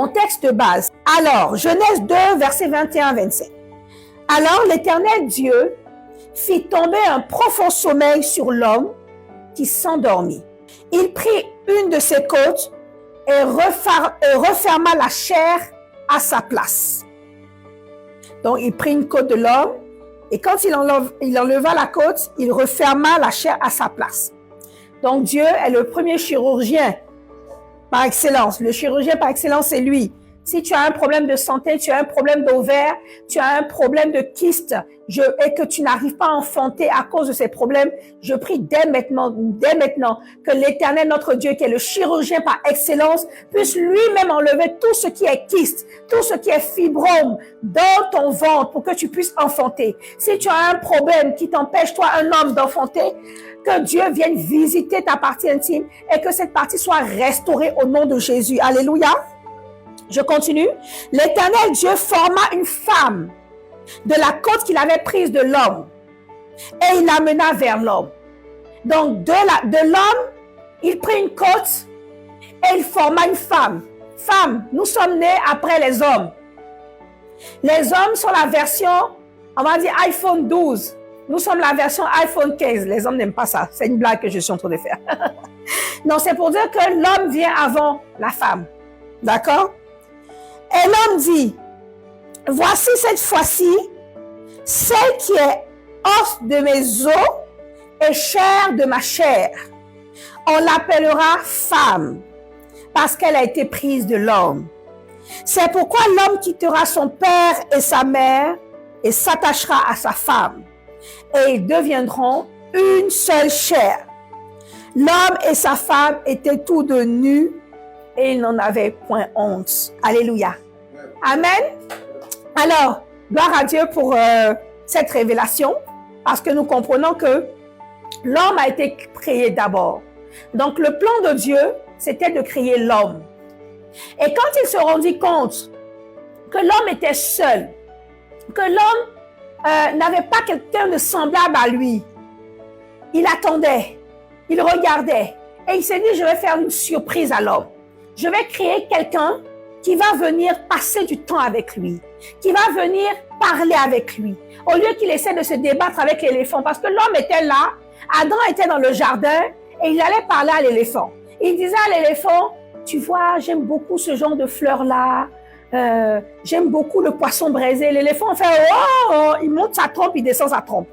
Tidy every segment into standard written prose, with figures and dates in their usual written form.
contexte de base. Alors, Genèse 2, versets 21-25. Alors l'Éternel Dieu fit tomber un profond sommeil sur l'homme qui s'endormit. Il prit une de ses côtes et referma la chair à sa place. Donc, il prit une côte de l'homme et quand il enleva la côte, il referma la chair à sa place. Donc, Dieu est le premier chirurgien par excellence. Le chirurgien par excellence, c'est lui. Si tu as un problème de santé, tu as un problème d'ovaire, tu as un problème de kyste et que tu n'arrives pas à enfanter à cause de ces problèmes, je prie dès maintenant que l'Éternel, notre Dieu, qui est le chirurgien par excellence, puisse lui-même enlever tout ce qui est kyste, tout ce qui est fibrome dans ton ventre pour que tu puisses enfanter. Si tu as un problème qui t'empêche, toi, un homme, d'enfanter, que Dieu vienne visiter ta partie intime et que cette partie soit restaurée au nom de Jésus. Alléluia. Je continue. L'Éternel Dieu forma une femme de la côte qu'il avait prise de l'homme et il l'amena vers l'homme. Donc, de l'homme, il prit une côte et il forma une femme. Femme, nous sommes nés après les hommes. Les hommes sont la version, on va dire iPhone 12. Nous sommes la version iPhone 15. Les hommes n'aiment pas ça. C'est une blague que je suis en train de faire. Non, c'est pour dire que l'homme vient avant la femme. D'accord? Et l'homme dit, voici cette fois-ci, celle qui est os de mes os et chair de ma chair. On l'appellera femme, parce qu'elle a été prise de l'homme. C'est pourquoi l'homme quittera son père et sa mère et s'attachera à sa femme. Et ils deviendront une seule chair. L'homme et sa femme étaient tous deux nus et ils n'en avaient point honte. Alléluia. Amen. Alors, gloire à Dieu pour cette révélation, parce que nous comprenons que l'homme a été créé d'abord. Donc, le plan de Dieu, c'était de créer l'homme. Et quand il se rendit compte que l'homme était seul, que l'homme n'avait pas quelqu'un de semblable à lui, il attendait, il regardait, et il s'est dit, je vais faire une surprise à l'homme. Je vais créer quelqu'un qui va venir passer du temps avec lui, qui va venir parler avec lui, au lieu qu'il essaie de se débattre avec l'éléphant, parce que l'homme était là, Adam était dans le jardin, et il allait parler à l'éléphant. Il disait à l'éléphant, tu vois, j'aime beaucoup ce genre de fleurs-là, j'aime beaucoup le poisson braisé. L'éléphant fait, oh, il monte sa trompe, il descend sa trompe.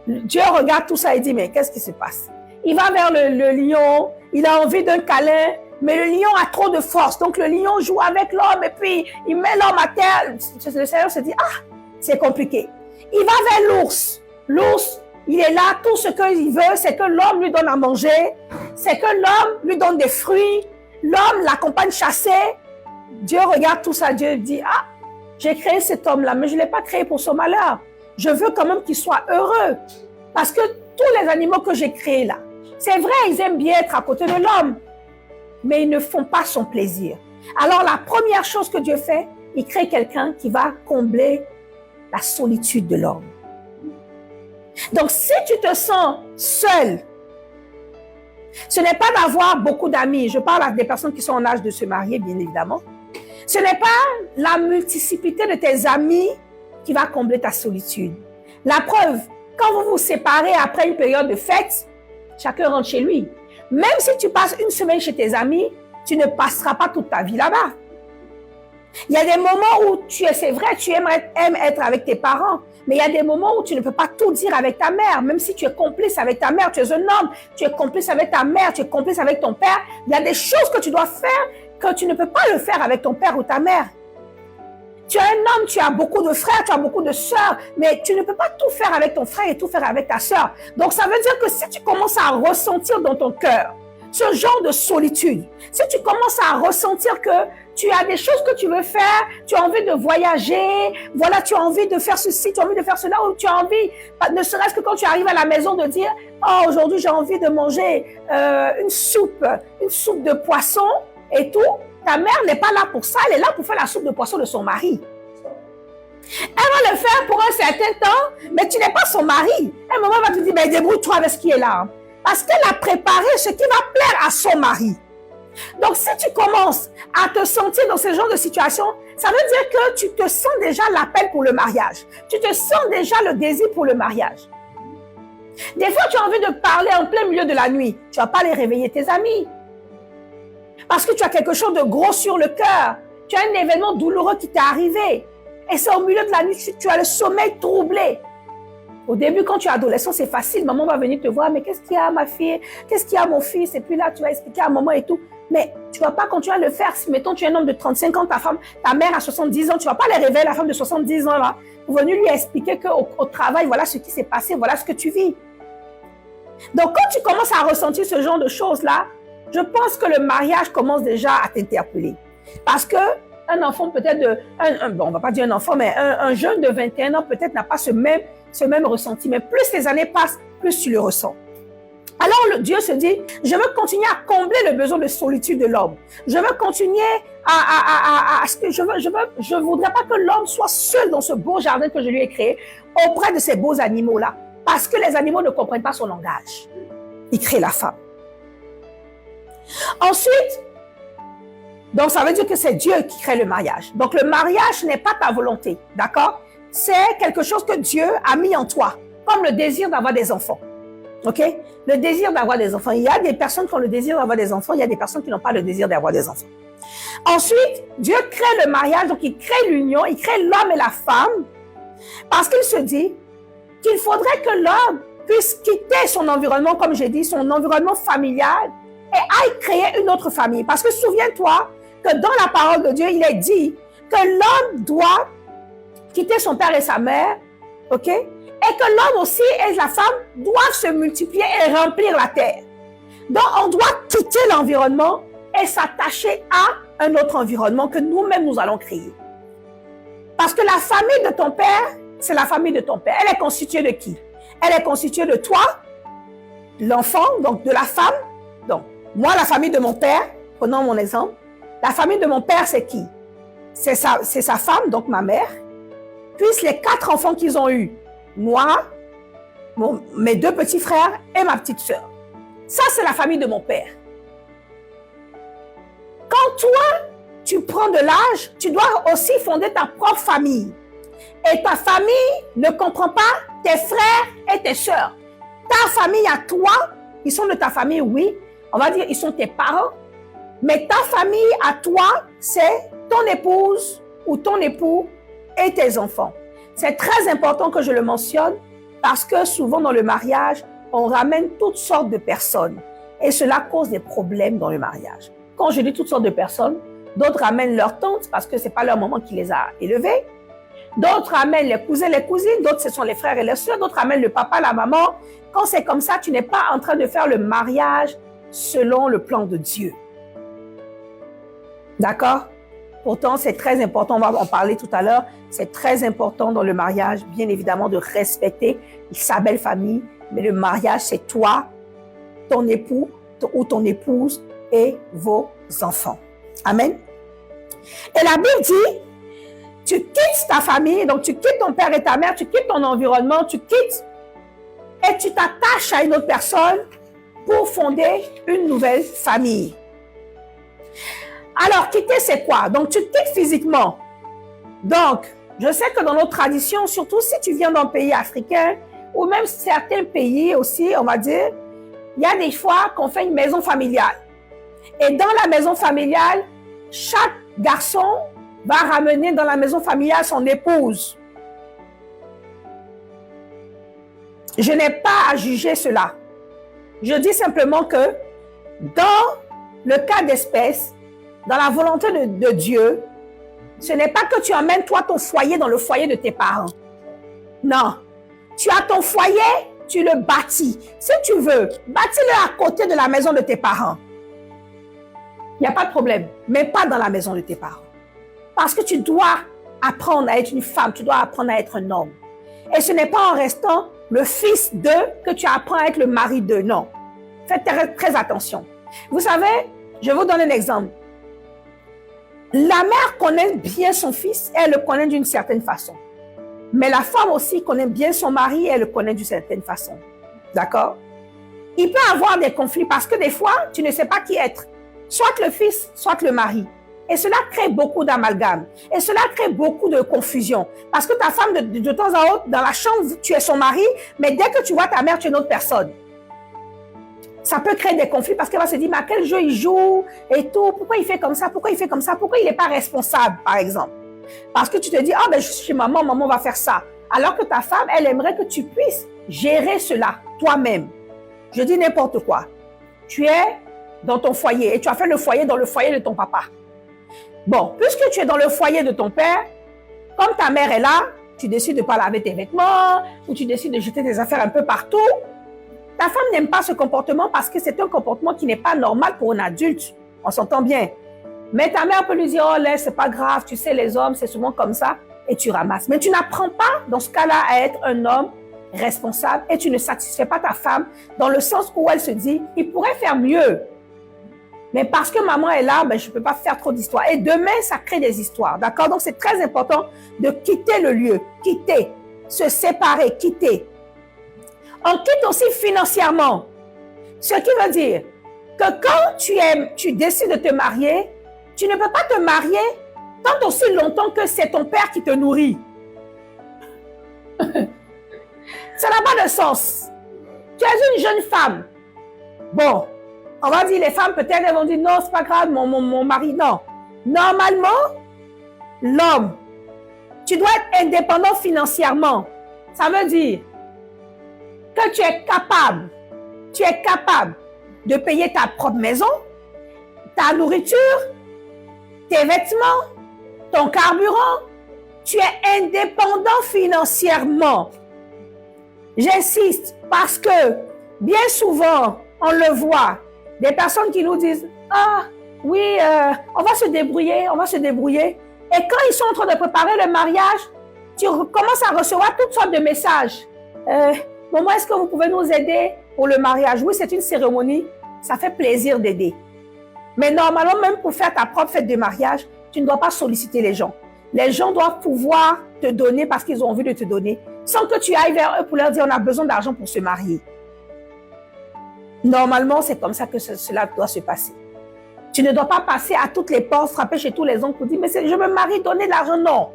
Dieu regarde tout ça et dit, mais qu'est-ce qui se passe? Il va vers le lion, il a envie d'un câlin, mais le lion a trop de force. Donc le lion joue avec l'homme et puis il met l'homme à terre. Le Seigneur se dit, ah, c'est compliqué. Il va vers l'ours. L'ours, il est là, tout ce qu'il veut, c'est que l'homme lui donne à manger, c'est que l'homme lui donne des fruits, l'homme l'accompagne chasser. Dieu regarde tout ça, Dieu dit, ah, j'ai créé cet homme-là, mais je ne l'ai pas créé pour son malheur. Je veux quand même qu'il soit heureux. Parce que tous les animaux que j'ai créés là, c'est vrai, ils aiment bien être à côté de l'homme, mais ils ne font pas son plaisir. Alors la première chose que Dieu fait, il crée quelqu'un qui va combler la solitude de l'homme. Donc si tu te sens seul, ce n'est pas d'avoir beaucoup d'amis. Je parle à des personnes qui sont en âge de se marier, bien évidemment. Ce n'est pas la multiplicité de tes amis qui va combler ta solitude. La preuve, quand vous vous séparez après une période de fête, chacun rentre chez lui. Même si tu passes une semaine chez tes amis, tu ne passeras pas toute ta vie là-bas. Il y a des moments où c'est vrai, tu aimes être avec tes parents, mais il y a des moments où tu ne peux pas tout dire avec ta mère, même si tu es complice avec ta mère, tu es un homme, tu es complice avec ta mère, tu es complice avec ton père. Il y a des choses que tu dois faire que tu ne peux pas le faire avec ton père ou ta mère. Tu es un homme, tu as beaucoup de frères, tu as beaucoup de sœurs, mais tu ne peux pas tout faire avec ton frère et tout faire avec ta sœur. Donc ça veut dire que si tu commences à ressentir dans ton cœur ce genre de solitude, si tu commences à ressentir que tu as des choses que tu veux faire, tu as envie de voyager, voilà, tu as envie de faire ceci, tu as envie de faire cela, ou tu as envie, ne serait-ce que quand tu arrives à la maison, de dire « Oh, aujourd'hui j'ai envie de manger une soupe de poisson et tout », ta mère n'est pas là pour ça, elle est là pour faire la soupe de poisson de son mari. Elle va le faire pour un certain temps, mais tu n'es pas son mari. À un moment, elle va te dire, ben, débrouille-toi avec ce qui est là. Parce qu'elle a préparé ce qui va plaire à son mari. Donc, si tu commences à te sentir dans ce genre de situation, ça veut dire que tu te sens déjà l'appel pour le mariage. Tu te sens déjà le désir pour le mariage. Des fois, tu as envie de parler en plein milieu de la nuit. Tu ne vas pas aller réveiller tes amis. Parce que tu as quelque chose de gros sur le cœur. Tu as un événement douloureux qui t'est arrivé. Et c'est au milieu de la nuit, tu as le sommeil troublé. Au début, quand tu es adolescent, c'est facile. Maman va venir te voir. Mais qu'est-ce qu'il y a, ma fille? Qu'est-ce qu'il y a, mon fils? Et puis là, tu vas expliquer à maman et tout. Mais tu ne vas pas continuer à le faire. Si, mettons, tu es un homme de 35 ans, ta mère a 70 ans, tu ne vas pas aller réveiller la femme de 70 ans là, pour venir lui expliquer qu'au travail, voilà ce qui s'est passé, voilà ce que tu vis. Donc, quand tu commences à ressentir ce genre de choses-là, je pense que le mariage commence déjà à t'interpeller. Parce que un enfant peut-être bon, on va pas dire un enfant, mais un jeune de 21 ans peut-être n'a pas ce même ressenti. Mais plus les années passent, plus tu le ressens. Alors Dieu se dit, je veux continuer à combler le besoin de solitude de l'homme. Je veux continuer je voudrais pas que l'homme soit seul dans ce beau jardin que je lui ai créé, auprès de ces beaux animaux-là. Parce que les animaux ne comprennent pas son langage. Il crée la femme. Ensuite, donc ça veut dire que c'est Dieu qui crée le mariage. Donc le mariage n'est pas ta volonté, d'accord? C'est quelque chose que Dieu a mis en toi, comme le désir d'avoir des enfants. Ok? Le désir d'avoir des enfants. Il y a des personnes qui ont le désir d'avoir des enfants, il y a des personnes qui n'ont pas le désir d'avoir des enfants. Ensuite, Dieu crée le mariage, donc il crée l'union, il crée l'homme et la femme, parce qu'il se dit qu'il faudrait que l'homme puisse quitter son environnement, comme j'ai dit, son environnement familial, et aille créer une autre famille. Parce que souviens-toi que dans la parole de Dieu, il est dit que l'homme doit quitter son père et sa mère, ok? Et que l'homme aussi et la femme doivent se multiplier et remplir la terre. Donc, on doit quitter l'environnement et s'attacher à un autre environnement que nous-mêmes nous allons créer. Parce que la famille de ton père, c'est la famille de ton père. Elle est constituée de qui? Elle est constituée de toi, l'enfant, donc de la femme. Donc, moi, la famille de mon père, prenons mon exemple, la famille de mon père, c'est qui? C'est sa femme, donc ma mère, plus les 4 enfants qu'ils ont eus. Moi, mes 2 petits frères et ma petite sœur. Ça, c'est la famille de mon père. Quand toi, tu prends de l'âge, tu dois aussi fonder ta propre famille. Et ta famille ne comprend pas tes frères et tes sœurs. Ta famille à toi, ils sont de ta famille, oui. On va dire, ils sont tes parents. Mais ta famille à toi, c'est ton épouse ou ton époux et tes enfants. C'est très important que je le mentionne parce que souvent dans le mariage, on ramène toutes sortes de personnes. Et cela cause des problèmes dans le mariage. Quand je dis toutes sortes de personnes, d'autres ramènent leur tante parce que ce n'est pas leur maman qui les a élevés. D'autres ramènent les cousins, les cousines. D'autres, ce sont les frères et les sœurs. D'autres ramènent le papa, la maman. Quand c'est comme ça, tu n'es pas en train de faire le mariage selon le plan de Dieu. D'accord? Pourtant, c'est très important, on va en parler tout à l'heure, c'est très important dans le mariage, bien évidemment, de respecter sa belle famille, mais le mariage, c'est toi, ton époux ou ton épouse et vos enfants. Amen. Et la Bible dit, tu quittes ta famille, donc tu quittes ton père et ta mère, tu quittes ton environnement, tu quittes et tu t'attaches à une autre personne pour fonder une nouvelle famille. Alors, quitter, c'est quoi? Donc, tu quittes physiquement. Donc, je sais que dans nos traditions, surtout si tu viens d'un pays africain, ou même certains pays aussi, on va dire, il y a des fois qu'on fait une maison familiale. Et dans la maison familiale, chaque garçon va ramener dans la maison familiale son épouse. Je n'ai pas à juger cela. Je dis simplement que dans le cas d'espèce, dans la volonté de Dieu, ce n'est pas que tu emmènes toi ton foyer dans le foyer de tes parents. Non. Tu as ton foyer, tu le bâtis. Si tu veux, bâtis-le à côté de la maison de tes parents. Il n'y a pas de problème, mais pas dans la maison de tes parents. Parce que tu dois apprendre à être une femme, tu dois apprendre à être un homme. Et ce n'est pas en restant le fils d'eux que tu apprends à être le mari d'eux, non. Faites très attention. Vous savez, je vais vous donner un exemple. La mère connaît bien son fils, elle le connaît d'une certaine façon. Mais la femme aussi connaît bien son mari, elle le connaît d'une certaine façon. D'accord? Il peut y avoir des conflits parce que des fois, tu ne sais pas qui être. soit le fils, soit le mari. Et cela crée beaucoup d'amalgame. Et cela crée beaucoup de confusion. Parce que ta femme, de temps à autre, dans la chambre, tu es son mari, mais dès que tu vois ta mère, tu es une autre personne. Ça peut créer des conflits parce qu'elle va se dire, mais à quel jeu il joue et tout, pourquoi il fait comme ça, pourquoi il fait comme ça, pourquoi il n'est pas responsable, par exemple. Parce que tu te dis, ah ben je suis chez maman, maman va faire ça. Alors que ta femme, elle aimerait que tu puisses gérer cela toi-même. Je dis n'importe quoi. Tu es dans ton foyer et tu as fait le foyer dans le foyer de ton papa. Bon, puisque tu es dans le foyer de ton père, comme ta mère est là, tu décides de ne pas laver tes vêtements ou tu décides de jeter tes affaires un peu partout. Ta femme n'aime pas ce comportement parce que c'est un comportement qui n'est pas normal pour un adulte. On s'entend bien. Mais ta mère peut lui dire, oh laisse, c'est pas grave, tu sais, les hommes, c'est souvent comme ça, et tu ramasses. Mais tu n'apprends pas, dans ce cas-là, à être un homme responsable et tu ne satisfais pas ta femme dans le sens où elle se dit, il pourrait faire mieux. Mais parce que maman est là, ben, je ne peux pas faire trop d'histoires. Et demain, ça crée des histoires, d'accord? Donc, c'est très important de quitter le lieu, quitter, se séparer, quitter. On quitte aussi financièrement. Ce qui veut dire que quand tu décides de te marier, tu ne peux pas te marier tant aussi longtemps que c'est ton père qui te nourrit. Ça n'a pas de sens. Tu es une jeune femme. Bon, on va dire les femmes peut-être elles vont dire non, c'est pas grave, mon mari, non. Normalement, l'homme, tu dois être indépendant financièrement. Ça veut dire que tu es capable de payer ta propre maison, ta nourriture, tes vêtements, ton carburant. Tu es indépendant financièrement. J'insiste parce que bien souvent, on le voit, des personnes qui nous disent « Ah, oui, on va se débrouiller. » Et quand ils sont en train de préparer le mariage, tu commences à recevoir toutes sortes de messages. Maman, est-ce que vous pouvez nous aider pour le mariage? Oui, c'est une cérémonie. Ça fait plaisir d'aider. Mais normalement, même pour faire ta propre fête de mariage, tu ne dois pas solliciter les gens. Les gens doivent pouvoir te donner parce qu'ils ont envie de te donner, sans que tu ailles vers eux pour leur dire on a besoin d'argent pour se marier. Normalement, c'est comme ça que cela doit se passer. Tu ne dois pas passer à toutes les portes, frapper chez tous les oncles pour dire mais je me marie, donnez de l'argent. Non.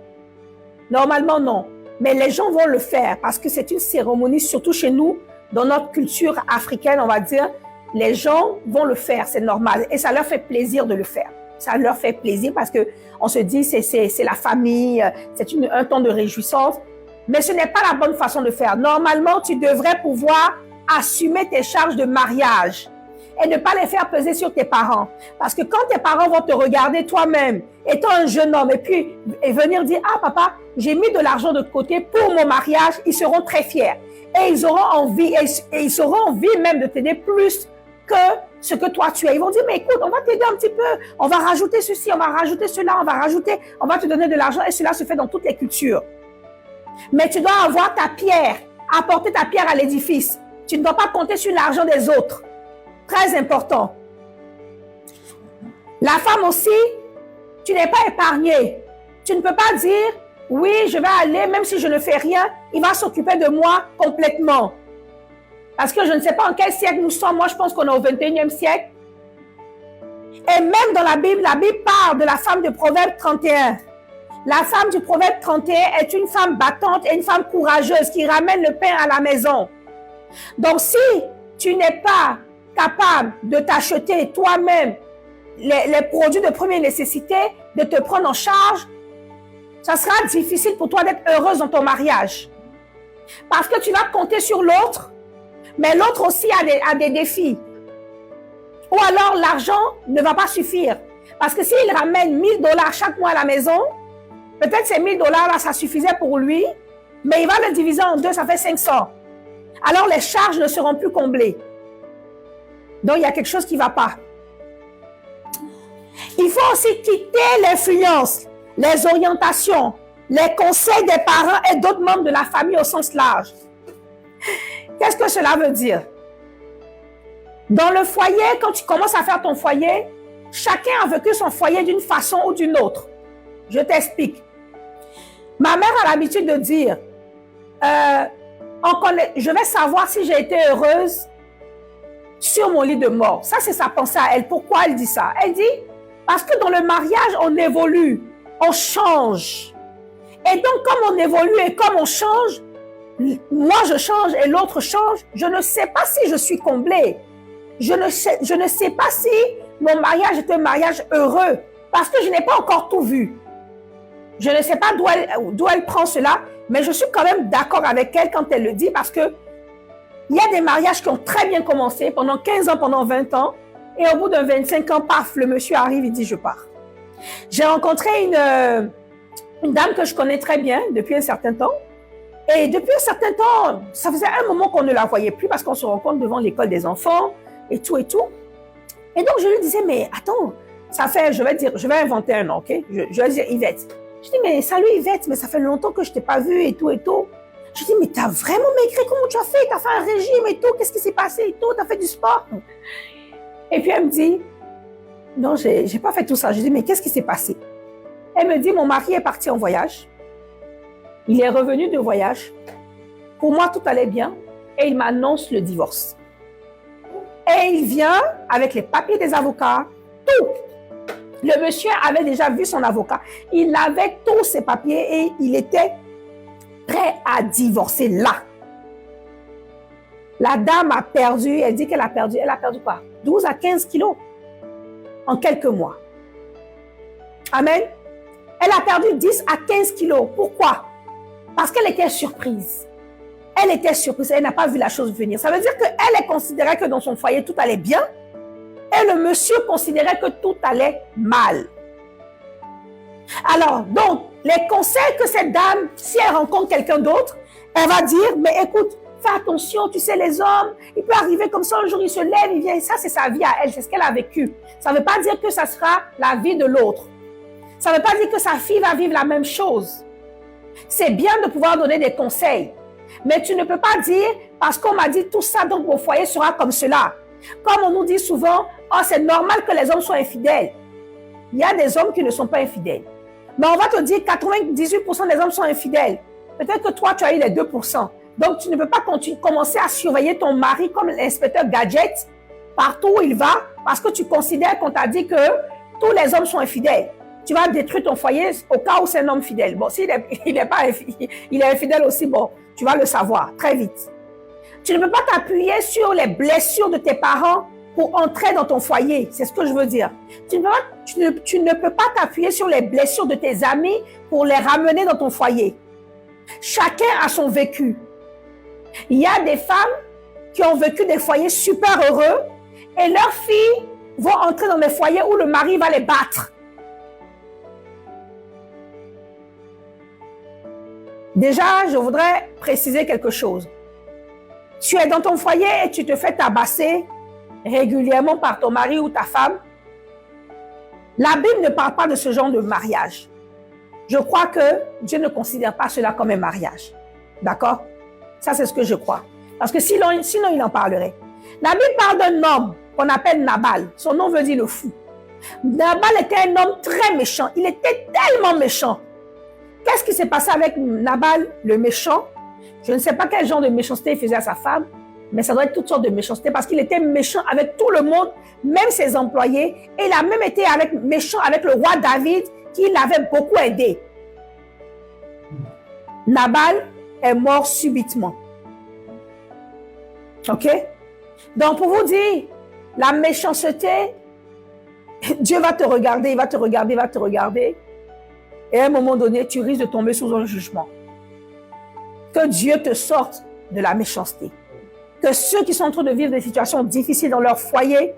Normalement, non. Mais les gens vont le faire parce que c'est une cérémonie, surtout chez nous, dans notre culture africaine, on va dire, les gens vont le faire, c'est normal. Et ça leur fait plaisir de le faire. Ça leur fait plaisir parce que on se dit c'est la famille, c'est un temps de réjouissance. Mais ce n'est pas la bonne façon de faire. Normalement, tu devrais pouvoir assumer tes charges de mariage et ne pas les faire peser sur tes parents. Parce que quand tes parents vont te regarder toi-même, étant un jeune homme, et venir dire, ah papa, j'ai mis de l'argent de côté pour mon mariage, ils seront très fiers. Et ils auront envie, et ils auront envie même de t'aider plus que ce que toi tu as. Ils vont dire, mais écoute, on va t'aider un petit peu, on va rajouter ceci, on va rajouter cela, on va te donner de l'argent, et cela se fait dans toutes les cultures. Mais tu dois avoir ta pierre, apporter ta pierre à l'édifice. Tu ne dois pas compter sur l'argent des autres. Très important. La femme aussi, tu n'es pas épargnée. Tu ne peux pas dire, oui, je vais aller, même si je ne fais rien, il va s'occuper de moi complètement. Parce que je ne sais pas en quel siècle nous sommes. Moi, je pense qu'on est au 21e siècle. Et même dans la Bible parle de la femme de Proverbe 31. La femme du Proverbe 31 est une femme battante et une femme courageuse qui ramène le pain à la maison. Donc, si tu n'es pas capable de t'acheter toi-même les produits de première nécessité, de te prendre en charge, ça sera difficile pour toi d'être heureuse dans ton mariage. Parce que tu vas compter sur l'autre, mais l'autre aussi a des défis. Ou alors l'argent ne va pas suffire. Parce que s'il ramène 1 000 $ chaque mois à la maison, peut-être ces 1 000 $ là, ça suffisait pour lui, mais il va le diviser en deux, ça fait 500. Alors les charges ne seront plus comblées. Donc il y a quelque chose qui ne va pas. Il faut aussi quitter l'influence, les orientations, les conseils des parents et d'autres membres de la famille au sens large. Qu'est-ce que cela veut dire? Dans le foyer, quand tu commences à faire ton foyer, chacun a vécu son foyer d'une façon ou d'une autre. Je t'explique. Ma mère a l'habitude de dire, je vais savoir si j'ai été heureuse sur mon lit de mort. Ça, c'est sa pensée à elle. Pourquoi elle dit ça? Elle dit, parce que dans le mariage, on évolue, on change. Et donc, comme on évolue et comme on change, moi je change et l'autre change, je ne sais pas si je suis comblée. Je ne sais pas si mon mariage est un mariage heureux, parce que je n'ai pas encore tout vu. Je ne sais pas d'où elle prend cela, mais je suis quand même d'accord avec elle quand elle le dit, parce que il y a des mariages qui ont très bien commencé pendant 15 ans, pendant 20 ans, et au bout de 25 ans, paf, le monsieur arrive, il dit je pars. J'ai rencontré une dame que je connais très bien depuis un certain temps, et depuis un certain temps, ça faisait un moment qu'on ne la voyait plus parce qu'on se rencontre devant l'école des enfants et tout et tout. Et donc je lui disais, mais attends, ça fait, je vais inventer un nom, ok? Je vais dire Yvette. Je dis, mais salut Yvette, mais ça fait longtemps que je ne t'ai pas vue et tout et tout. Je dis, mais tu as vraiment maigri, comment tu as fait? Tu as fait un régime et tout, qu'est-ce qui s'est passé et tout? Tu as fait du sport? Et puis elle me dit, non, je n'ai pas fait tout ça. Je dis, mais qu'est-ce qui s'est passé? Elle me dit, mon mari est parti en voyage. Il est revenu de voyage. Pour moi, tout allait bien. Et il m'annonce le divorce. Et il vient avec les papiers des avocats, tout. Le monsieur avait déjà vu son avocat. Il avait tous ses papiers et il était prêt à divorcer là. La dame a perdu, elle dit qu'elle a perdu quoi? 12 à 15 kilos en quelques mois. Amen. Elle a perdu 10 à 15 kilos. Pourquoi? Parce qu'elle était surprise. Elle était surprise, elle n'a pas vu la chose venir. Ça veut dire qu'elle considérait que dans son foyer, tout allait bien. Et le monsieur considérait que tout allait mal. Alors, donc, les conseils que cette dame, si elle rencontre quelqu'un d'autre, elle va dire, mais écoute, fais attention, tu sais, les hommes, il peut arriver comme ça, un jour il se lève, il vient, et ça c'est sa vie à elle, c'est ce qu'elle a vécu. Ça ne veut pas dire que ça sera la vie de l'autre. Ça ne veut pas dire que sa fille va vivre la même chose. C'est bien de pouvoir donner des conseils, mais tu ne peux pas dire, parce qu'on m'a dit tout ça, donc mon foyer sera comme cela. Comme on nous dit souvent, oh, c'est normal que les hommes soient infidèles. Il y a des hommes qui ne sont pas infidèles. Mais on va te dire 98% des hommes sont infidèles. Peut-être que toi, tu as eu les 2%. Donc, tu ne peux pas commencer à surveiller ton mari comme l'inspecteur Gadget partout où il va parce que tu considères qu'on t'a dit que tous les hommes sont infidèles. Tu vas détruire ton foyer au cas où c'est un homme fidèle. Bon, s'il il est infidèle aussi, bon, tu vas le savoir très vite. Tu ne peux pas t'appuyer sur les blessures de tes parents pour entrer dans ton foyer. C'est ce que je veux dire. Tu ne peux pas t'appuyer sur les blessures de tes amis pour les ramener dans ton foyer. Chacun a son vécu. Il y a des femmes qui ont vécu des foyers super heureux et leurs filles vont entrer dans des foyers où le mari va les battre. Déjà, je voudrais préciser quelque chose. Tu es dans ton foyer et tu te fais tabasser régulièrement par ton mari ou ta femme. La Bible ne parle pas de ce genre de mariage. Je crois que Dieu ne considère pas cela comme un mariage. D'accord? Ça, c'est ce que je crois. Parce que sinon, il en parlerait. La Bible parle d'un homme qu'on appelle Nabal. Son nom veut dire le fou. Nabal était un homme très méchant. Il était tellement méchant. Qu'est-ce qui s'est passé avec Nabal, le méchant? Je ne sais pas quel genre de méchanceté il faisait à sa femme, mais ça doit être toutes sortes de méchanceté parce qu'il était méchant avec tout le monde, même ses employés. Et il a même été méchant avec le roi David, qui l'avait beaucoup aidé. Nabal est mort subitement. OK? Donc, pour vous dire, la méchanceté, Dieu va te regarder, il va te regarder, il va te regarder. Et à un moment donné, tu risques de tomber sous un jugement. Que Dieu te sorte de la méchanceté. Que ceux qui sont en train de vivre des situations difficiles dans leur foyer,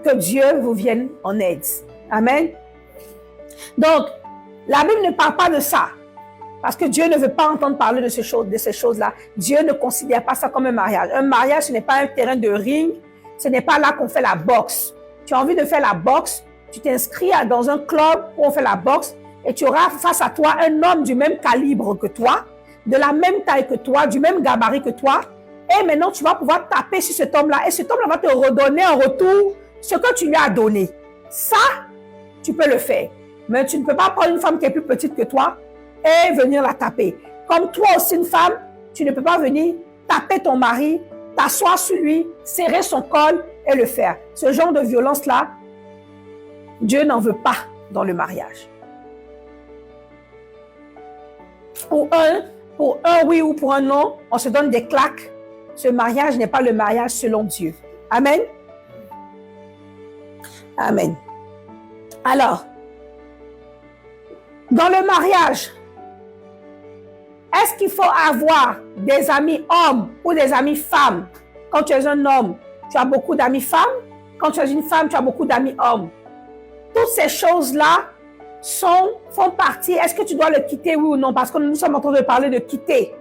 que Dieu vous vienne en aide. Amen. Donc, la Bible ne parle pas de ça. Parce que Dieu ne veut pas entendre parler de ces choses-là. Dieu ne considère pas ça comme un mariage. Un mariage, ce n'est pas un terrain de ring. Ce n'est pas là qu'on fait la boxe. Tu as envie de faire la boxe, tu t'inscris dans un club où on fait la boxe et tu auras face à toi un homme du même calibre que toi, de la même taille que toi, du même gabarit que toi. Et maintenant, tu vas pouvoir taper sur cet homme-là. Et cet homme-là va te redonner en retour ce que tu lui as donné. Ça, tu peux le faire. Mais tu ne peux pas prendre une femme qui est plus petite que toi et venir la taper. Comme toi aussi, une femme, tu ne peux pas venir taper ton mari t'asseoir sur lui, serrer son col et le faire. Ce genre de violence-là, Dieu n'en veut pas dans le mariage. Pour un oui ou pour un non, on se donne des claques. Ce mariage n'est pas le mariage selon Dieu. Amen. Amen. Alors, dans le mariage, est-ce qu'il faut avoir des amis hommes ou des amis femmes? Quand tu es un homme, tu as beaucoup d'amis femmes. Quand tu es une femme, tu as beaucoup d'amis hommes. Toutes ces choses-là font partie. Est-ce que tu dois le quitter, oui ou non? Parce que nous sommes en train de parler de quitter.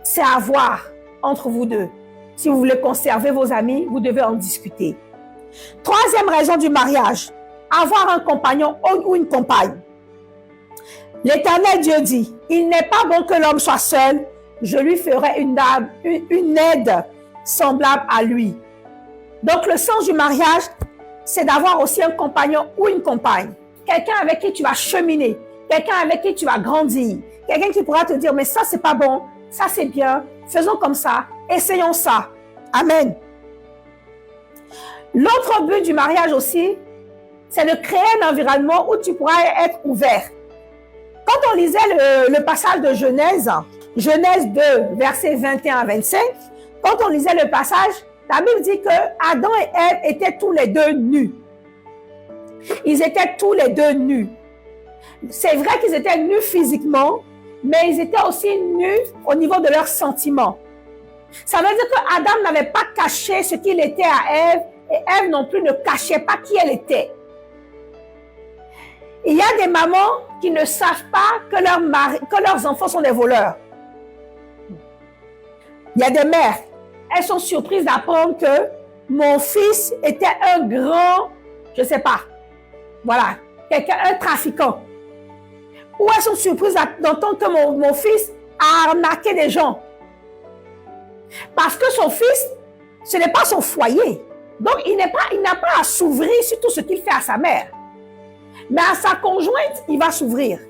C'est à voir entre vous deux. Si vous voulez conserver vos amis, vous devez en discuter. Troisième raison du mariage, avoir un compagnon ou une compagne. L'Éternel Dieu dit, il n'est pas bon que l'homme soit seul, je lui ferai une aide semblable à lui. Donc le sens du mariage, c'est d'avoir aussi un compagnon ou une compagne. Quelqu'un avec qui tu vas cheminer, quelqu'un avec qui tu vas grandir, quelqu'un qui pourra te dire, mais ça c'est pas bon, ça c'est bien, faisons comme ça, essayons ça. Amen. L'autre but du mariage aussi, c'est de créer un environnement où tu pourras être ouvert. Quand on lisait le passage de Genèse, Genèse 2, versets 21 à 25, quand on lisait le passage, la Bible dit que Adam et Ève étaient tous les deux nus. Ils étaient tous les deux nus. C'est vrai qu'ils étaient nus physiquement, mais ils étaient aussi nus au niveau de leurs sentiments. Ça veut dire que Adam n'avait pas caché ce qu'il était à Ève, et Ève non plus ne cachait pas qui elle était. Il y a des mamans qui ne savent pas que leurs enfants sont des voleurs. Il y a des mères, elles sont surprises d'apprendre que mon fils était un grand, je ne sais pas, voilà, un trafiquant. Ou elles sont surprises d'entendre que mon fils a arnaqué des gens. Parce que son fils, ce n'est pas son foyer. Donc, il n'a pas à s'ouvrir sur tout ce qu'il fait à sa mère. Mais à sa conjointe, il va s'ouvrir.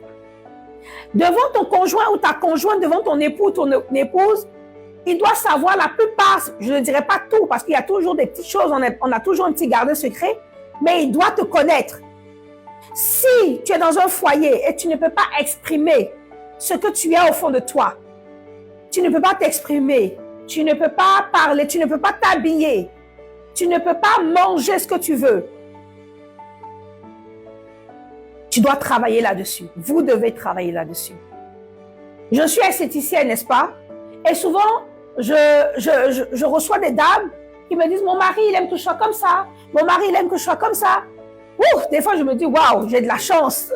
Devant ton conjoint ou ta conjointe, devant ton époux ou ton épouse, il doit savoir la plupart, je ne dirais pas tout, parce qu'il y a toujours des petites choses, on a toujours un petit gardien secret, mais il doit te connaître. Si tu es dans un foyer et tu ne peux pas exprimer ce que tu es au fond de toi, tu ne peux pas t'exprimer, tu ne peux pas parler, tu ne peux pas t'habiller, tu ne peux pas manger ce que tu veux. Tu dois travailler là-dessus. Vous devez travailler là-dessus. Je suis esthéticienne, n'est-ce pas? Et souvent, je reçois des dames qui me disent, mon mari, il aime que je sois comme ça. Mon mari, il aime que je sois comme ça. Ouf, des fois, je me dis, waouh, j'ai de la chance.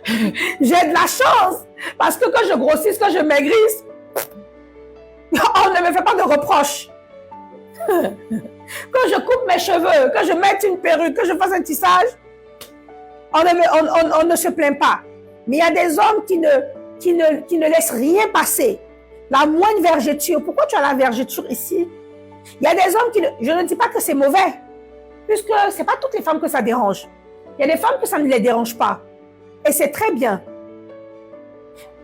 J'ai de la chance. Parce que quand je grossisse, quand je maigrisse, on ne me fait pas de reproches. Quand je coupe mes cheveux, quand je mette une perruque, que je fasse un tissage, on ne se plaint pas. Mais il y a des hommes qui ne laissent rien passer. La moindre vergeture. Pourquoi tu as la vergeture ici? Il y a des hommes je ne dis pas que c'est mauvais, puisque ce n'est pas toutes les femmes que ça dérange. Il y a des femmes que ça ne les dérange pas. Et c'est très bien.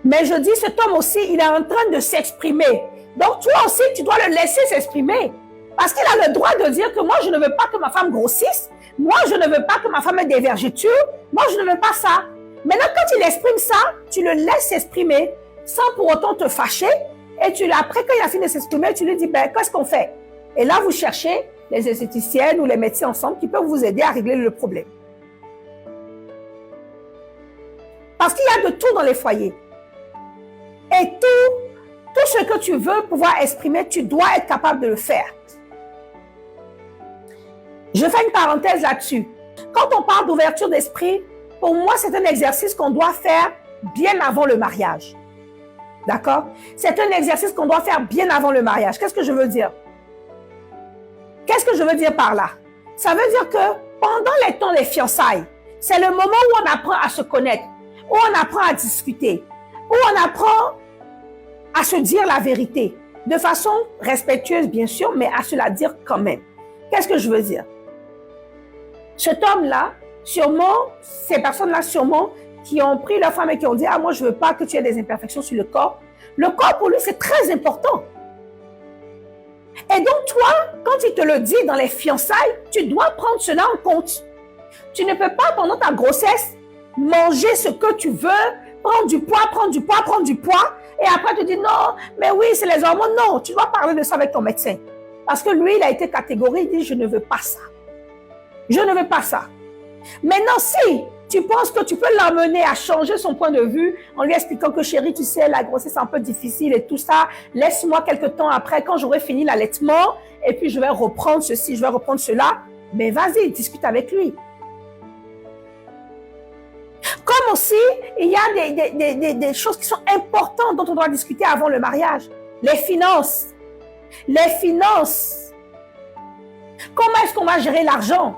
Mais je dis, cet homme aussi, il est en train de s'exprimer. Donc toi aussi, tu dois le laisser s'exprimer. Parce qu'il a le droit de dire que moi, je ne veux pas que ma femme grossisse. Moi, je ne veux pas que ma femme ait des vergetures. Moi, je ne veux pas ça. Maintenant, quand il exprime ça, tu le laisses s'exprimer sans pour autant te fâcher. Et après, quand il a fini de s'exprimer, tu lui dis, ben, qu'est-ce qu'on fait? Et là, vous cherchez les esthéticiennes ou les médecins ensemble qui peuvent vous aider à régler le problème. Parce qu'il y a de tout dans les foyers. Et tout ce que tu veux pouvoir exprimer, tu dois être capable de le faire. Je fais une parenthèse là-dessus. Quand on parle d'ouverture d'esprit, pour moi, c'est un exercice qu'on doit faire bien avant le mariage. D'accord? C'est un exercice qu'on doit faire bien avant le mariage. Qu'est-ce que je veux dire? Qu'est-ce que je veux dire par là? Ça veut dire que pendant les temps des fiançailles, c'est le moment où on apprend à se connaître, où on apprend à discuter, où on apprend à se dire la vérité, de façon respectueuse bien sûr, mais à se la dire quand même. Qu'est-ce que je veux dire? Cet homme-là, sûrement, ces personnes-là sûrement, qui ont pris leur femme et qui ont dit, ah moi je veux pas que tu aies des imperfections sur le corps. Le corps pour lui c'est très important. Et donc, toi, quand il te le dit dans les fiançailles, tu dois prendre cela en compte. Tu ne peux pas, pendant ta grossesse, manger ce que tu veux, prendre du poids, prendre du poids, prendre du poids, et après te dire non, mais oui, c'est les hormones. Non, tu dois parler de ça avec ton médecin. Parce que lui, il a été catégorique, il dit, je ne veux pas ça. Je ne veux pas ça. Maintenant, si tu penses que tu peux l'amener à changer son point de vue en lui expliquant que chérie, tu sais, la grossesse est un peu difficile et tout ça, laisse-moi quelques temps après quand j'aurai fini l'allaitement et puis je vais reprendre ceci, je vais reprendre cela, mais vas-y, discute avec lui. Comme aussi, il y a des choses qui sont importantes dont on doit discuter avant le mariage. Les finances. Les finances. Comment est-ce qu'on va gérer l'argent?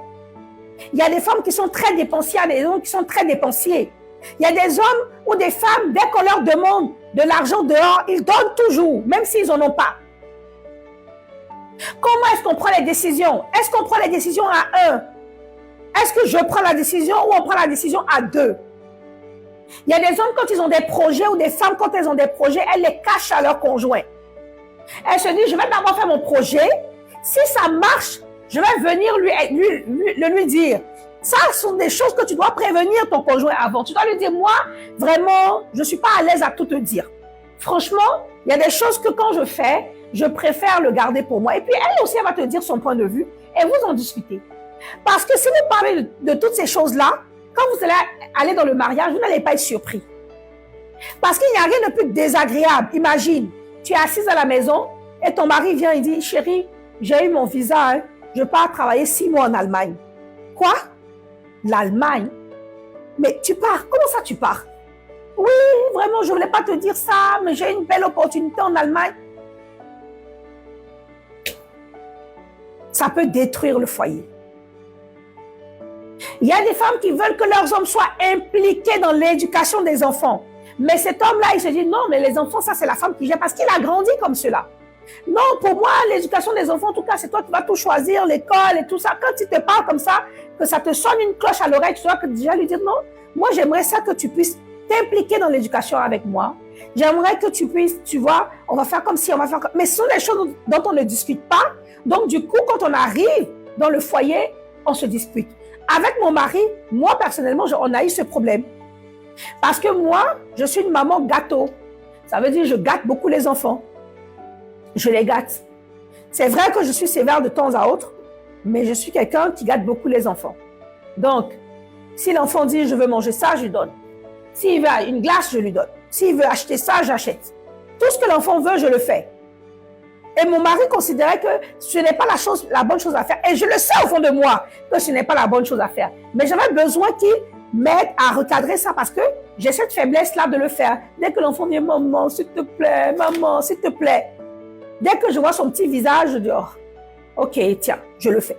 Il y a des femmes qui sont très dépensières, des hommes qui sont très dépensiers. Il y a des hommes ou des femmes, dès qu'on leur demande de l'argent dehors, ils donnent toujours, même s'ils n'en ont pas. Comment est-ce qu'on prend les décisions? Est-ce qu'on prend les décisions à un? Est-ce que je prends la décision ou on prend la décision à deux? Il y a des hommes, quand ils ont des projets, ou des femmes, quand elles ont des projets, elles les cachent à leur conjoint. Elles se disent, je vais d'abord faire mon projet. Si ça marche, je vais venir lui dire. Ça, ce sont des choses que tu dois prévenir ton conjoint avant. Tu dois lui dire, moi, vraiment, je ne suis pas à l'aise à tout te dire. Franchement, il y a des choses que quand je fais, je préfère le garder pour moi. Et puis, elle aussi, elle va te dire son point de vue et vous en discutez. Parce que si vous parlez de toutes ces choses-là, quand vous allez aller dans le mariage, vous n'allez pas être surpris. Parce qu'il n'y a rien de plus désagréable. Imagine, tu es assise à la maison et ton mari vient et dit, chérie, j'ai eu mon visa, hein, je pars travailler 6 mois en Allemagne. Quoi? L'Allemagne? Mais tu pars, comment ça tu pars? Oui, vraiment, je ne voulais pas te dire ça, mais j'ai une belle opportunité en Allemagne. Ça peut détruire le foyer. Il y a des femmes qui veulent que leurs hommes soient impliqués dans l'éducation des enfants. Mais cet homme-là, il se dit, non, mais les enfants, ça c'est la femme qui gère parce qu'il a grandi comme cela. Non, pour moi, l'éducation des enfants, en tout cas, c'est toi qui vas tout choisir, l'école et tout ça. Quand il te parle comme ça, que ça te sonne une cloche à l'oreille, tu dois déjà lui dire, non, moi j'aimerais ça que tu puisses t'impliquer dans l'éducation avec moi. J'aimerais que tu puisses, tu vois, on va faire comme si, on va faire comme... Mais ce sont des choses dont on ne discute pas. Donc du coup, quand on arrive dans le foyer, on se dispute. Avec mon mari, moi personnellement, on a eu ce problème. Parce que moi, je suis une maman gâteau. Ça veut dire que je gâte beaucoup les enfants. Je les gâte. C'est vrai que je suis sévère de temps à autre, mais je suis quelqu'un qui gâte beaucoup les enfants. Donc, si l'enfant dit « je veux manger ça », je lui donne. S'il veut une glace, je lui donne. S'il veut acheter ça, j'achète. Tout ce que l'enfant veut, je le fais. Et mon mari considérait que ce n'est pas la bonne chose à faire. Et je le sais au fond de moi que ce n'est pas la bonne chose à faire. Mais j'avais besoin qu'il m'aide à recadrer ça parce que j'ai cette faiblesse-là de le faire. Dès que l'enfant vient « maman, s'il te plaît, maman, s'il te plaît ». Dès que je vois son petit visage, je dis oh, « ok, tiens, je le fais ».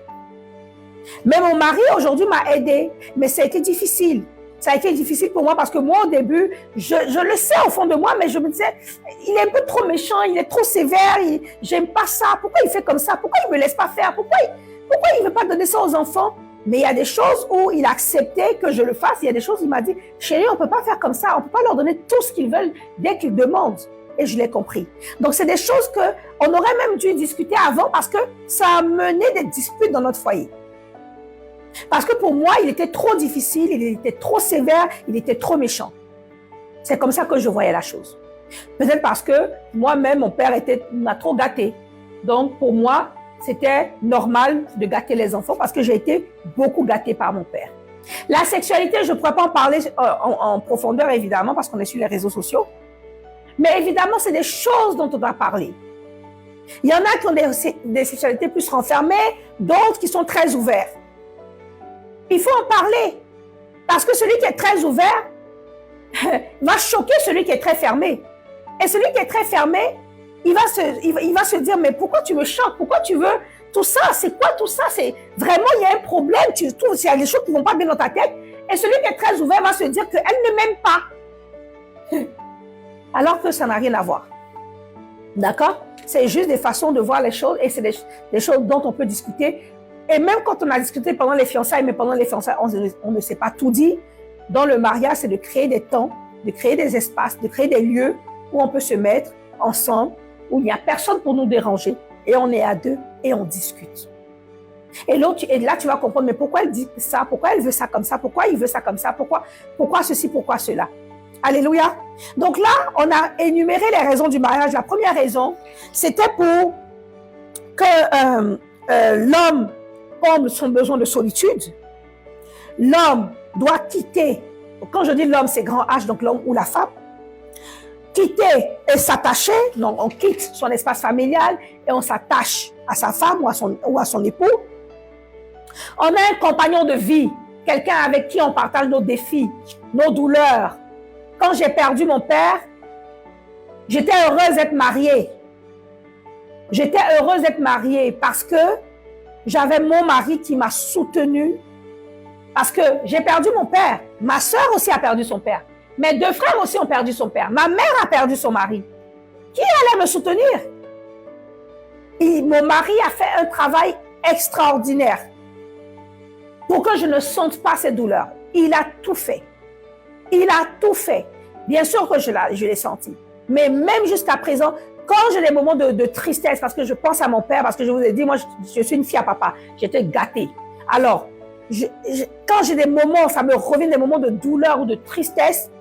Mais mon mari aujourd'hui m'a aidé, mais ça a été difficile. Ça a été difficile pour moi parce que moi, au début, je le sais au fond de moi, mais je me disais, il est un peu trop méchant, il est trop sévère, j'aime pas ça. Pourquoi il fait comme ça? Pourquoi il me laisse pas faire? Pourquoi il veut pas donner ça aux enfants? Mais il y a des choses où il a accepté que je le fasse. Il y a des choses où il m'a dit, chérie, on peut pas faire comme ça. On peut pas leur donner tout ce qu'ils veulent dès qu'ils demandent. Et je l'ai compris. Donc, c'est des choses qu'on aurait même dû discuter avant parce que ça a mené des disputes dans notre foyer. Parce que pour moi, il était trop difficile, il était trop sévère, il était trop méchant. C'est comme ça que je voyais la chose. Peut-être parce que moi-même, mon père m'a trop gâté. Donc, pour moi, c'était normal de gâter les enfants parce que j'ai été beaucoup gâtée par mon père. La sexualité, je ne pourrais pas en parler en profondeur, évidemment, parce qu'on est sur les réseaux sociaux. Mais évidemment, c'est des choses dont on doit parler. Il y en a qui ont des sexualités plus renfermées, d'autres qui sont très ouvertes. Il faut en parler. Parce que celui qui est très ouvert va choquer celui qui est très fermé. Et celui qui est très fermé, il va se dire, mais pourquoi tu me choques? Pourquoi tu veux tout ça? C'est quoi tout ça? C'est vraiment, il y a un problème. Tu trouves qu'il y a des choses qui ne vont pas bien dans ta tête. Et celui qui est très ouvert va se dire qu'elle ne m'aime pas. Alors que ça n'a rien à voir. D'accord? C'est juste des façons de voir les choses et c'est des choses dont on peut discuter. Et même quand on a discuté pendant les fiançailles, mais pendant les fiançailles, on ne s'est pas tout dit. Dans le mariage, c'est de créer des temps, de créer des espaces, de créer des lieux où on peut se mettre ensemble, où il n'y a personne pour nous déranger. et on est à deux et on discute. Et là, tu vas comprendre, mais pourquoi elle dit ça? Pourquoi elle veut ça comme ça? Pourquoi il veut ça comme ça? Pourquoi ceci? Pourquoi cela? Alléluia. Donc là, on a énuméré les raisons du mariage. La première raison, c'était pour que l'homme comble son besoin de solitude. L'homme doit quitter, quand je dis l'homme, c'est grand H, donc l'homme ou la femme, quitter et s'attacher, donc on quitte son espace familial et on s'attache à sa femme ou à son époux. On a un compagnon de vie, quelqu'un avec qui on partage nos défis, nos douleurs. Quand j'ai perdu mon père, j'étais heureuse d'être mariée. J'étais heureuse d'être mariée parce que j'avais mon mari qui m'a soutenue. Parce que j'ai perdu mon père. Ma sœur aussi a perdu son père. Mes deux frères aussi ont perdu son père. Ma mère a perdu son mari. Qui allait me soutenir? Et mon mari a fait un travail extraordinaire pour que je ne sente pas ces douleurs. Il a tout fait. Il a tout fait. Bien sûr que je l'ai senti. Mais même jusqu'à présent, quand j'ai des moments de tristesse, parce que je pense à mon père, parce que je vous ai dit, moi, je suis une fille à papa. J'étais gâtée. Alors, quand j'ai des moments, ça me revient des moments de douleur ou de tristesse,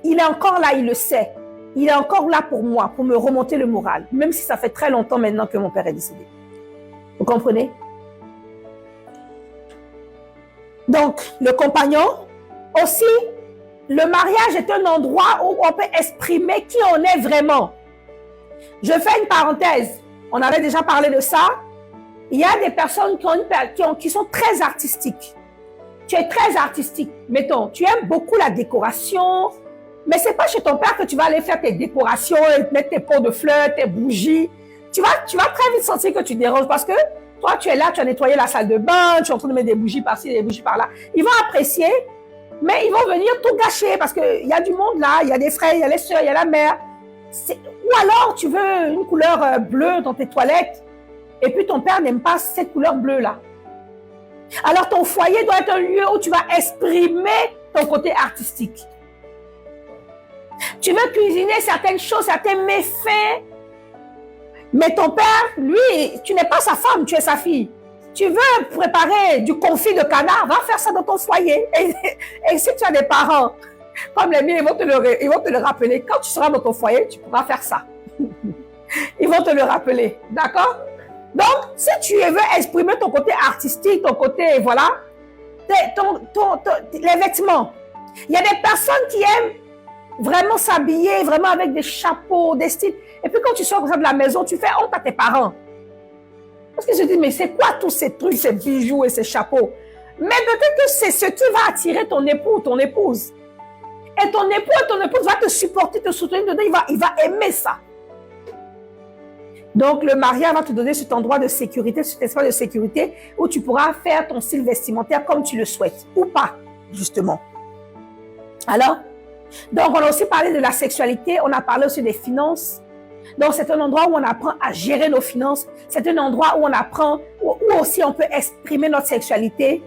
il est encore là, il le sait. Il est encore là pour moi, pour me remonter le moral. Même si ça fait très longtemps maintenant que mon père est décédé. Vous comprenez? Donc, le compagnon, aussi, le mariage est un endroit où on peut exprimer qui on est vraiment. Je fais une parenthèse. On avait déjà parlé de ça. Il y a des personnes qui sont très artistiques. Tu es très artistique. Mettons, tu aimes beaucoup la décoration, mais c'est pas chez ton père que tu vas aller faire tes décorations, mettre tes pots de fleurs, tes bougies. Tu vas très vite sentir que tu déranges parce que toi, tu es là, tu as nettoyé la salle de bain, tu es en train de mettre des bougies par-ci, des bougies par-là. Ils vont apprécier, mais ils vont venir tout gâcher parce qu'il y a du monde là, il y a des frères, il y a les sœurs, il y a la mère. Ou alors, tu veux une couleur bleue dans tes toilettes et puis ton père n'aime pas cette couleur bleue-là. Alors, ton foyer doit être un lieu où tu vas exprimer ton côté artistique. Tu veux cuisiner certaines choses, certains méfaits, mais ton père, lui, tu n'es pas sa femme, tu es sa fille. Tu veux préparer du confit de canard, va faire ça dans ton foyer. Et si tu as des parents, comme les miens, ils vont te le rappeler. Quand tu seras dans ton foyer, tu pourras faire ça. Ils vont te le rappeler, d'accord? Donc, si tu veux exprimer ton côté artistique, ton côté, voilà, les vêtements. Il y a des personnes qui aiment vraiment s'habiller, vraiment avec des chapeaux, des styles. Et puis quand tu sors de la maison, tu fais honte à tes parents. Parce qu'ils se disent, mais c'est quoi tous ces trucs, ces bijoux et ces chapeaux? Mais peut-être que c'est ce qui va attirer ton époux ou ton épouse. Et ton époux et ton épouse va te supporter, te soutenir dedans, il va aimer ça. Donc, le mariage va te donner cet endroit de sécurité, cet espace de sécurité où tu pourras faire ton style vestimentaire comme tu le souhaites, ou pas, justement. Alors, donc on a aussi parlé de la sexualité, on a parlé aussi des finances. Donc, c'est un endroit où on apprend à gérer nos finances. C'est un endroit où on apprend, où aussi on peut exprimer notre sexualité.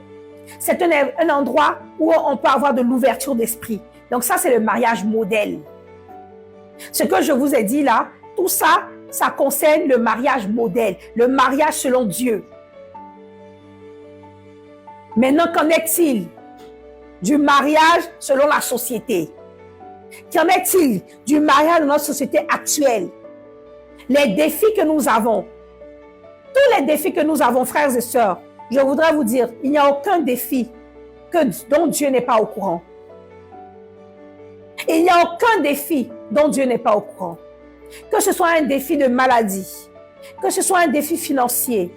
C'est un endroit où on peut avoir de l'ouverture d'esprit. Donc, ça, c'est le mariage modèle. Ce que je vous ai dit là, tout ça, ça concerne le mariage modèle, le mariage selon Dieu. Maintenant, qu'en est-il du mariage selon la société? Qu'en est-il du mariage dans notre société actuelle? Les défis que nous avons, tous les défis que nous avons, frères et sœurs, je voudrais vous dire, il n'y a aucun défi dont Dieu n'est pas au courant. Il n'y a aucun défi dont Dieu n'est pas au courant. Que ce soit un défi de maladie, que ce soit un défi financier,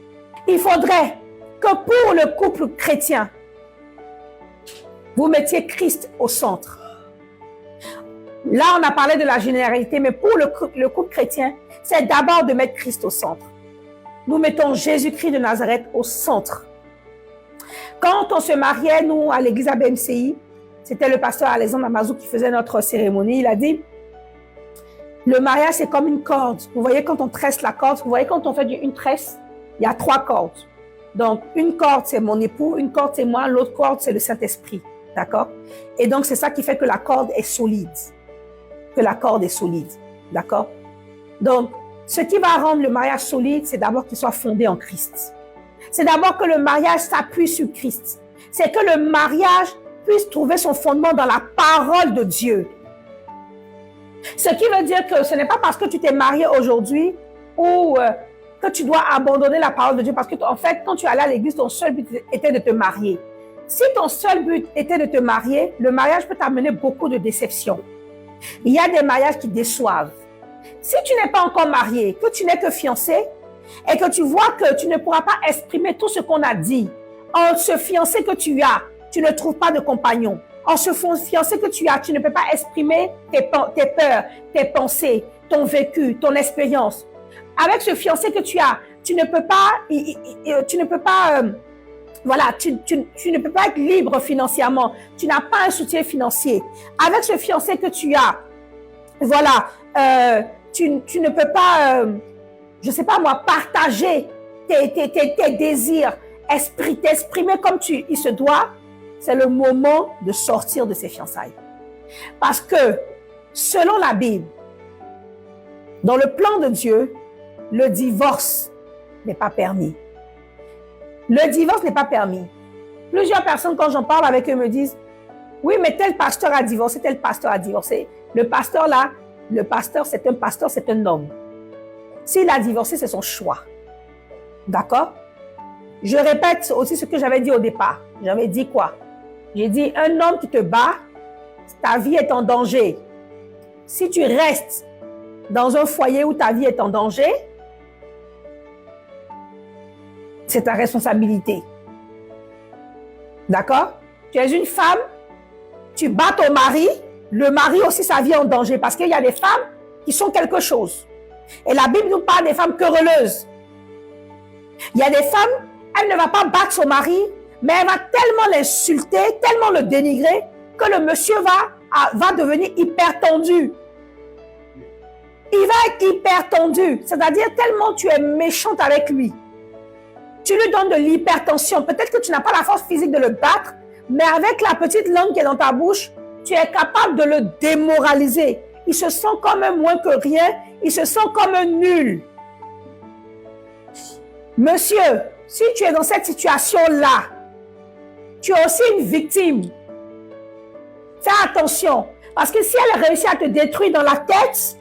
il faudrait que pour le couple chrétien, vous mettiez Christ au centre. Là, on a parlé de la généralité, mais pour le couple chrétien, c'est d'abord de mettre Christ au centre. Nous mettons Jésus-Christ de Nazareth au centre. Quand on se mariait, nous, à l'église ABMCI, c'était le pasteur Alexandre Amazou qui faisait notre cérémonie, il a dit, le mariage, c'est comme une corde. Vous voyez, quand on tresse la corde, vous voyez, quand on fait une tresse, il y a 3 cordes. Donc, une corde, c'est mon époux, une corde, c'est moi, l'autre corde, c'est le Saint-Esprit. D'accord? Et donc, c'est ça qui fait que la corde est solide. Que la corde est solide. D'accord? Donc, Ce qui va rendre le mariage solide, c'est d'abord qu'il soit fondé en Christ. C'est d'abord que le mariage s'appuie sur Christ. C'est que le mariage puisse trouver son fondement dans la parole de Dieu. Ce qui veut dire que ce n'est pas parce que tu t'es marié aujourd'hui ou que tu dois abandonner la parole de Dieu. Parce que, en fait, quand tu allais à l'église, ton seul but était de te marier. Si ton seul but était de te marier, le mariage peut t'amener beaucoup de déceptions. Il y a des mariages qui déçoivent. Si tu n'es pas encore marié, que tu n'es que fiancé, et que tu vois que tu ne pourras pas exprimer tout ce qu'on a dit, en ce fiancé que tu as, tu ne trouves pas de compagnon. En ce fiancé que tu as, tu ne peux pas exprimer tes peurs, tes pensées, ton vécu, ton expérience. Avec ce fiancé que tu as, tu ne peux pas, voilà, tu ne peux pas être libre financièrement. Tu n'as pas un soutien financier. Avec ce fiancé que tu as, voilà, tu ne peux pas, je ne sais pas moi, partager tes désirs, t'exprimer comme il se doit. C'est le moment de sortir de ces fiançailles. Parce que, selon la Bible, dans le plan de Dieu, le divorce n'est pas permis. Le divorce n'est pas permis. Plusieurs personnes, quand j'en parle avec eux, me disent « Oui, mais tel pasteur a divorcé, tel pasteur a divorcé. » Le pasteur là, c'est un pasteur, c'est un homme. S'il a divorcé, c'est son choix. D'accord? Je répète aussi ce que j'avais dit au départ. J'avais dit quoi? J'ai dit, un homme qui te bat, ta vie est en danger. Si tu restes dans un foyer où ta vie est en danger, c'est ta responsabilité. D'accord? Tu es une femme, tu bats ton mari, le mari aussi sa vie est en danger parce qu'il y a des femmes qui sont quelque chose. Et la Bible nous parle des femmes querelleuses. Il y a des femmes, elle ne va pas battre son mari, mais elle va tellement l'insulter, tellement le dénigrer, que le monsieur va devenir hyper tendu. Il va être hyper tendu, c'est-à-dire tellement tu es méchante avec lui. Tu lui donnes de l'hypertension. Peut-être que tu n'as pas la force physique de le battre, mais avec la petite langue qui est dans ta bouche, tu es capable de le démoraliser. Il se sent comme un moins que rien, il se sent comme un nul. Monsieur, si tu es dans cette situation-là, tu es aussi une victime. Fais attention, parce que si elle réussit à te détruire dans la tête,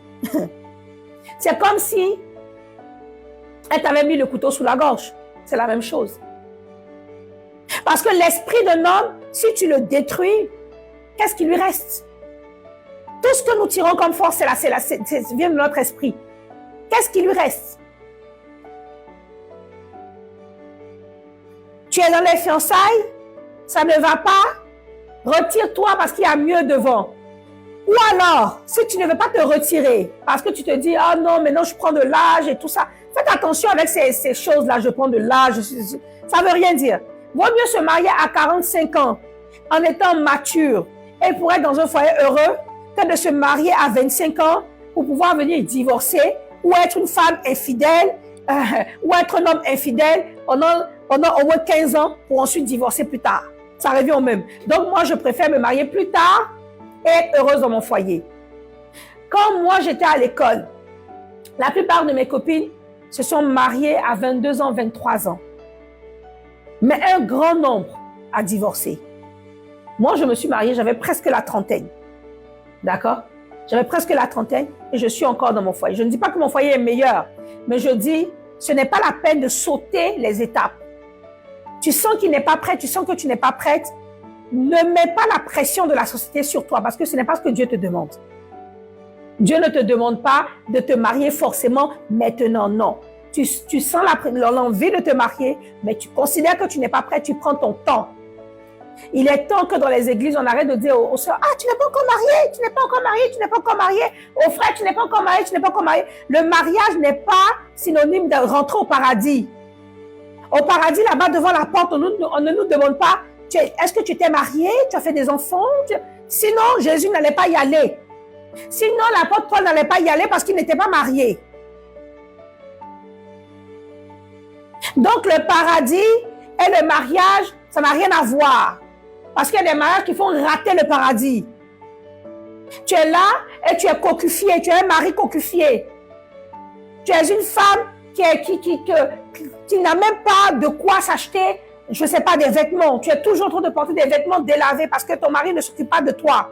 c'est comme si elle t'avait mis le couteau sous la gorge. C'est la même chose. Parce que l'esprit d'un homme, si tu le détruis, qu'est-ce qui lui reste? Tout ce que nous tirons comme force, c'est vient de notre esprit. Qu'est-ce qui lui reste? Tu es dans les fiançailles, ça ne va pas, retire-toi parce qu'il y a mieux devant. Ou alors, si tu ne veux pas te retirer, parce que tu te dis, ah non, maintenant je prends de l'âge et tout ça. Faites attention avec ces choses-là, je prends de l'âge, ça ne veut rien dire. Vaut mieux se marier à 45 ans en étant mature et pour être dans un foyer heureux que de se marier à 25 ans pour pouvoir venir divorcer ou être une femme infidèle ou être un homme infidèle pendant au moins 15 ans pour ensuite divorcer plus tard. Ça revient au même. Donc moi, je préfère me marier plus tard et être heureuse dans mon foyer. Quand moi, j'étais à l'école, la plupart de mes copines se sont mariées à 22 ans, 23 ans. Mais un grand nombre a divorcé. Moi, je me suis mariée, j'avais presque la trentaine. D'accord? J'avais presque la trentaine et je suis encore dans mon foyer. Je ne dis pas que mon foyer est meilleur, mais je dis, ce n'est pas la peine de sauter les étapes. Tu sens qu'il n'est pas prêt, tu sens que tu n'es pas prête. Ne mets pas la pression de la société sur toi parce que ce n'est pas ce que Dieu te demande. Dieu ne te demande pas de te marier forcément maintenant, non. Tu sens l'envie de te marier, mais tu considères que tu n'es pas prêt, tu prends ton temps. Il est temps que dans les églises, on arrête de dire aux sœurs, ah, tu n'es pas encore marié, tu n'es pas encore marié, tu n'es pas encore marié. Aux frères, tu n'es pas encore marié, tu n'es pas encore marié. Le mariage n'est pas synonyme de rentrer au paradis. Au paradis, là-bas, devant la porte, on ne nous demande pas, est-ce que tu t'es marié, tu as fait des enfants? Sinon, Jésus n'allait pas y aller. Sinon, l'apôtre Paul n'allait pas y aller parce qu'il n'était pas marié. Donc, le paradis et le mariage, ça n'a rien à voir. Parce qu'il y a des mariages qui font rater le paradis. Tu es là et tu es cocufié, tu es un mari cocufié. Tu es une femme qui n'a même pas de quoi s'acheter, je ne sais pas, des vêtements. Tu es toujours en train de porter des vêtements délavés parce que ton mari ne s'occupe pas de toi.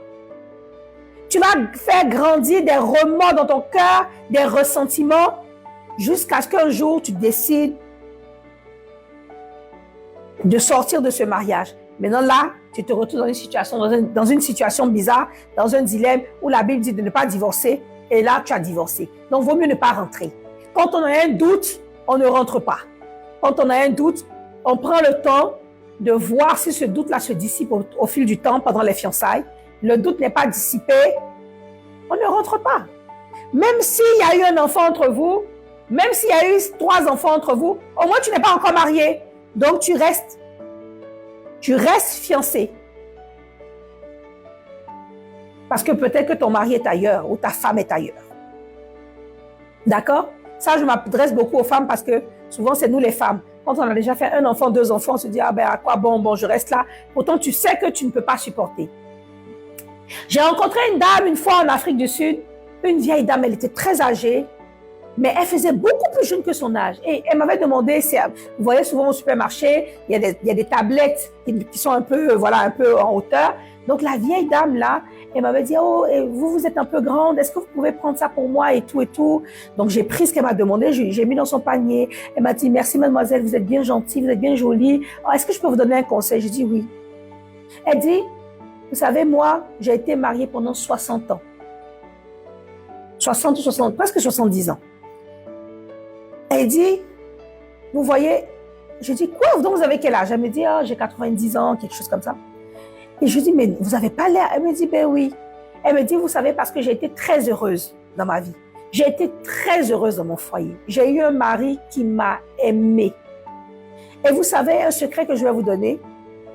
Tu vas faire grandir des remords dans ton cœur, des ressentiments, jusqu'à ce qu'un jour tu décides de sortir de ce mariage. Maintenant là, tu te retrouves dans une situation bizarre, dans un dilemme où la Bible dit de ne pas divorcer, et là tu as divorcé. Donc vaut mieux ne pas rentrer. Quand on a un doute, on ne rentre pas. Quand on a un doute, on prend le temps de voir si ce doute-là se dissipe au fil du temps pendant les fiançailles. Le doute n'est pas dissipé, on ne rentre pas. Même s'il y a eu un enfant entre vous, même s'il y a eu 3 enfants entre vous, au moins tu n'es pas encore marié. Donc tu restes fiancé. Parce que peut-être que ton mari est ailleurs ou ta femme est ailleurs. D'accord? Ça, je m'adresse beaucoup aux femmes parce que souvent, c'est nous les femmes. Quand on a déjà fait 1 enfant, 2 enfants, on se dit, ah ben à quoi bon, je reste là. Pourtant, tu sais que tu ne peux pas supporter. J'ai rencontré une dame une fois en Afrique du Sud, une vieille dame, elle était très âgée, mais elle faisait beaucoup plus jeune que son âge. Et elle m'avait demandé, vous voyez souvent au supermarché, il y a des tablettes qui sont un peu en hauteur. Donc la vieille dame là, elle m'avait dit, oh, vous êtes un peu grande, est-ce que vous pouvez prendre ça pour moi et tout et tout. Donc j'ai pris ce qu'elle m'a demandé, j'ai mis dans son panier. Elle m'a dit, merci mademoiselle, vous êtes bien gentille, vous êtes bien jolie. Oh, est-ce que je peux vous donner un conseil? Je dis oui. Elle dit, vous savez, moi, j'ai été mariée pendant 60 ans. 60, presque 70 ans. Elle dit, vous voyez, je dis, quoi, donc vous avez quel âge? Elle me dit, oh, j'ai 90 ans, quelque chose comme ça. Et je dis, mais vous n'avez pas l'air. Elle me dit, ben oui. Elle me dit, vous savez, parce que j'ai été très heureuse dans ma vie. J'ai été très heureuse dans mon foyer. J'ai eu un mari qui m'a aimée. Et vous savez, un secret que je vais vous donner,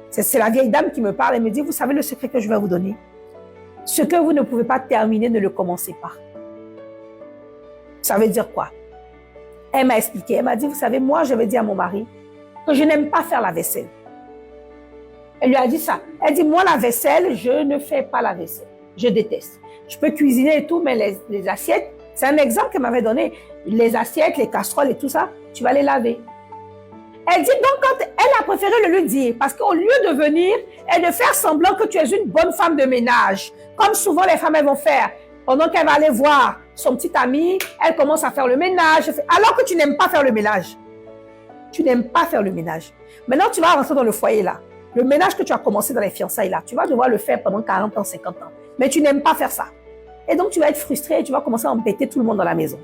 c'est la vieille dame qui me parle. Elle me dit, vous savez le secret que je vais vous donner? Ce que vous ne pouvez pas terminer, ne le commencez pas. Ça veut dire quoi? Elle m'a expliqué. Elle m'a dit, vous savez, moi, je vais dire à mon mari que je n'aime pas faire la vaisselle. Elle lui a dit ça. Elle dit, moi, la vaisselle, je ne fais pas la vaisselle. Je déteste. Je peux cuisiner et tout, mais les assiettes, c'est un exemple qu'elle m'avait donné. Les assiettes, les casseroles et tout ça, tu vas les laver. Elle dit donc, quand elle a préféré le lui dire, parce qu'au lieu de venir et de faire semblant que tu es une bonne femme de ménage, comme souvent les femmes elles vont faire, pendant qu'elle va aller voir son petit ami, elle commence à faire le ménage, alors que tu n'aimes pas faire le ménage. Tu n'aimes pas faire le ménage. Maintenant, tu vas rentrer dans le foyer là. Le ménage que tu as commencé dans les fiançailles là, tu vas devoir le faire pendant 40 ans, 50 ans. Mais tu n'aimes pas faire ça. Et donc, tu vas être frustré et tu vas commencer à embêter tout le monde dans la maison.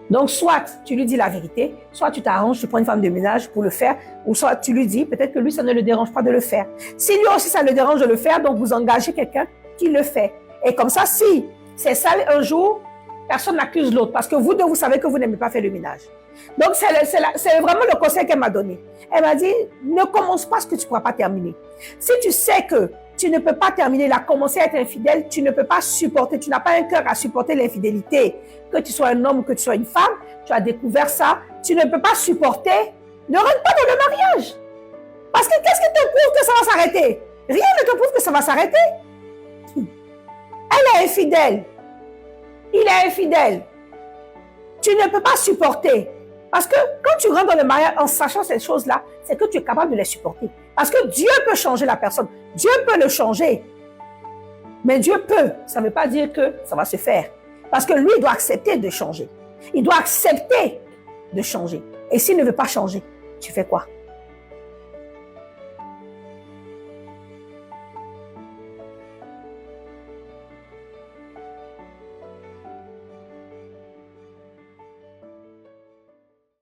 Donc, soit tu lui dis la vérité, soit tu t'arranges, tu prends une femme de ménage pour le faire, ou soit tu lui dis, peut-être que lui, ça ne le dérange pas de le faire. Si lui aussi, ça le dérange de le faire, donc vous engagez quelqu'un qui le fait. Et comme ça, si c'est ça un jour, personne n'accuse l'autre, parce que vous deux, vous savez que vous n'aimez pas faire le ménage. Donc, c'est vraiment le conseil qu'elle m'a donné. Elle m'a dit, ne commence pas ce que tu ne pourras pas terminer. Si tu sais que tu ne peux pas terminer, la commencer à être infidèle, tu ne peux pas supporter, tu n'as pas un cœur à supporter l'infidélité. Que tu sois un homme ou que tu sois une femme, tu as découvert ça, tu ne peux pas supporter, ne rentre pas dans le mariage. Parce que qu'est-ce qui te prouve que ça va s'arrêter? Rien ne te prouve que ça va s'arrêter. Elle est infidèle. Il est infidèle. Tu ne peux pas supporter. Parce que quand tu rentres dans le mariage en sachant ces choses-là, c'est que tu es capable de les supporter. Parce que Dieu peut changer la personne. Dieu peut le changer. Mais Dieu peut. Ça ne veut pas dire que ça va se faire. Parce que lui, il doit accepter de changer. Il doit accepter de changer. Et s'il ne veut pas changer, tu fais quoi?